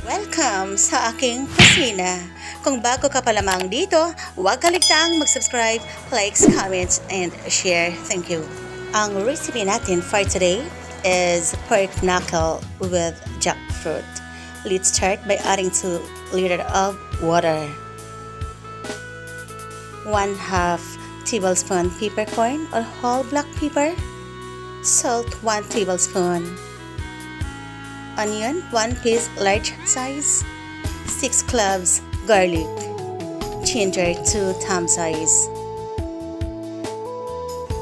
Welcome sa aking kusina. Kung bago ka pa lamang dito, huwag kaligtaang mag-subscribe, likes, comments, and share. Thank you. Ang recipe natin for today is pork knuckle with jackfruit. Let's start by adding 2 liters of water, 1/2 tablespoon peppercorn or whole black pepper, salt 1 tablespoon, onion 1 piece large size, 6 cloves garlic, ginger 2 thumb size,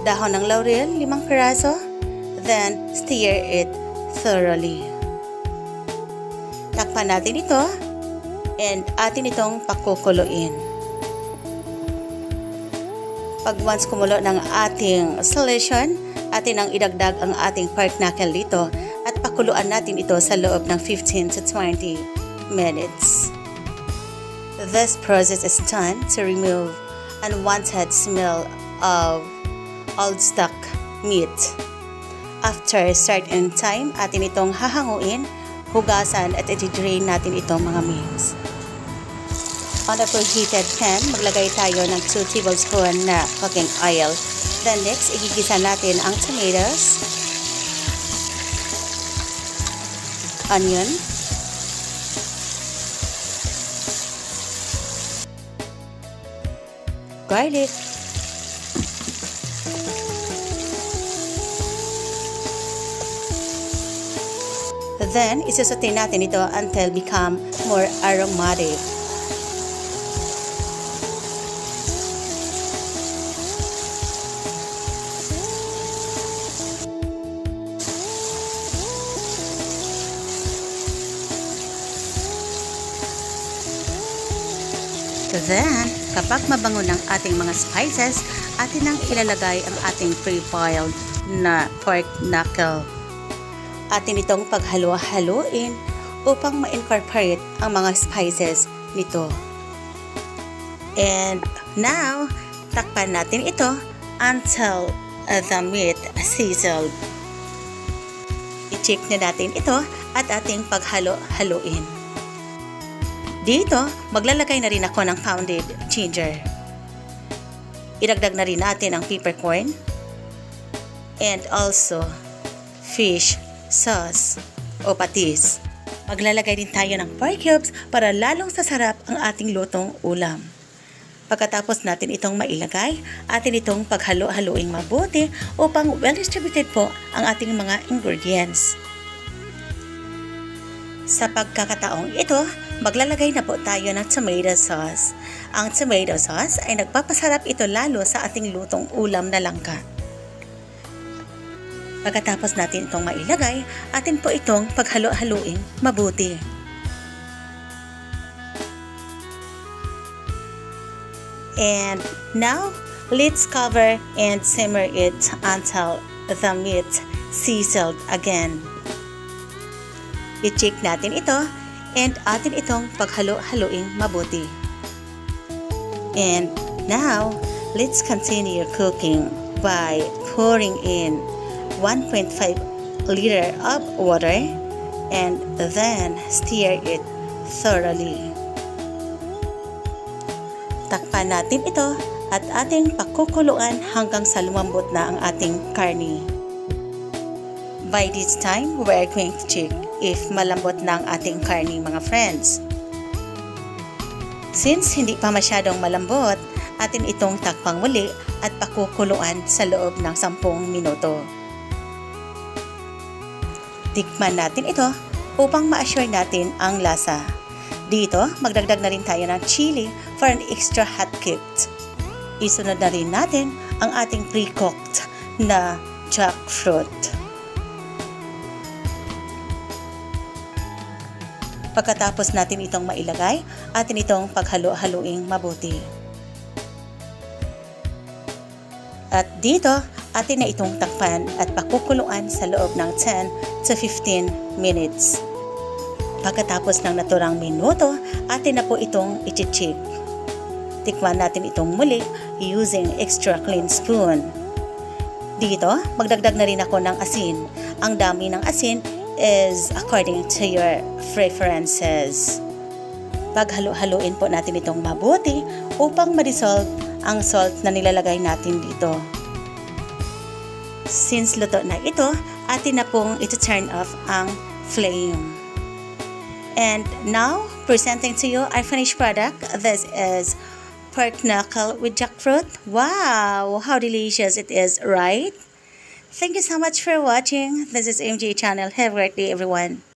dahon ng laurel 5 piraso, then stir it thoroughly. Takpan natin ito and atin itong pakukuluin. Pag once kumulo ng ating solution, atin ang idagdag ang ating pork knuckle dito at pakuluan natin ito sa loob ng 15 to 20 minutes. This process is done to remove unwanted smell of old stock meat. After a certain time, atin itong hahanguin, hugasan at i-drain natin itong mga meats. On a preheated pan, maglagay tayo ng 2 tablespoon na cooking oil. Then next, igigisa natin ang tomatoes, onion, garlic, then isasaute natin ito until become more aromatic. Then, kapag mabango ng ating mga spices, atin nang ilalagay ang ating pre-boiled na pork knuckle. Atin itong paghalo-haloin upang ma-incorporate ang mga spices nito. And now, takpan natin ito until the meat sizzled. I-check na natin ito at ating paghalo-haloin. Dito, maglalagay na rin ako ng pounded ginger. Idagdag na rin natin ang peppercorn and also fish sauce o patis. Maglalagay din tayo ng pork cubes para lalong sasarap ang ating lutong ulam. Pagkatapos natin itong mailagay, atin itong paghalo-haloing mabuti upang well-distributed po ang ating mga ingredients. Sa pagkakataong ito, maglalagay na po tayo ng tomato sauce. Ang tomato sauce ay nagpapasarap ito lalo sa ating lutong ulam na langka. Pagkatapos natin itong mailagay, atin po itong paghalo-haloing mabuti. And now, let's cover and simmer it until the meat sizzled again. I-check natin ito and atin itong paghalo-haloing mabuti. And now, let's continue cooking by pouring in 1.5 liter of water and then stir it thoroughly. Takpan natin ito at ating pakukuluan hanggang sa lumambot na ang ating karni. By this time, we are going to check if malambot na ang ating karni, mga friends. Since hindi pa masyadong malambot, atin itong takpang muli at pakukuluan sa loob ng 10 minuto. Tikman natin ito upang ma-assure natin ang lasa. Dito, magdagdag na rin tayo ng chili for an extra hot kick. Isunod na rin natin ang ating pre-cooked na jackfruit. Pagkatapos natin itong mailagay, atin itong paghalo-haloing mabuti. At dito, atin na itong takpan at pakukuluan sa loob ng 10 to 15 minutes. Pagkatapos ng naturang minuto, atin na po itong i-check. Tikman natin itong muli using extra clean spoon. Dito, magdagdag na rin ako ng asin. Ang dami ng asin is according to your preferences. Paghalo-haloin po natin itong mabuti upang ma-dissolve ang salt na nilalagay natin dito. Since luto na ito, atin na pong ito-turn off ang flame. And now, presenting to you our finished product. This is pork knuckle with jackfruit. Wow, how delicious it is, right? Thank you so much for watching. This is MJ channel. Have a great day, everyone.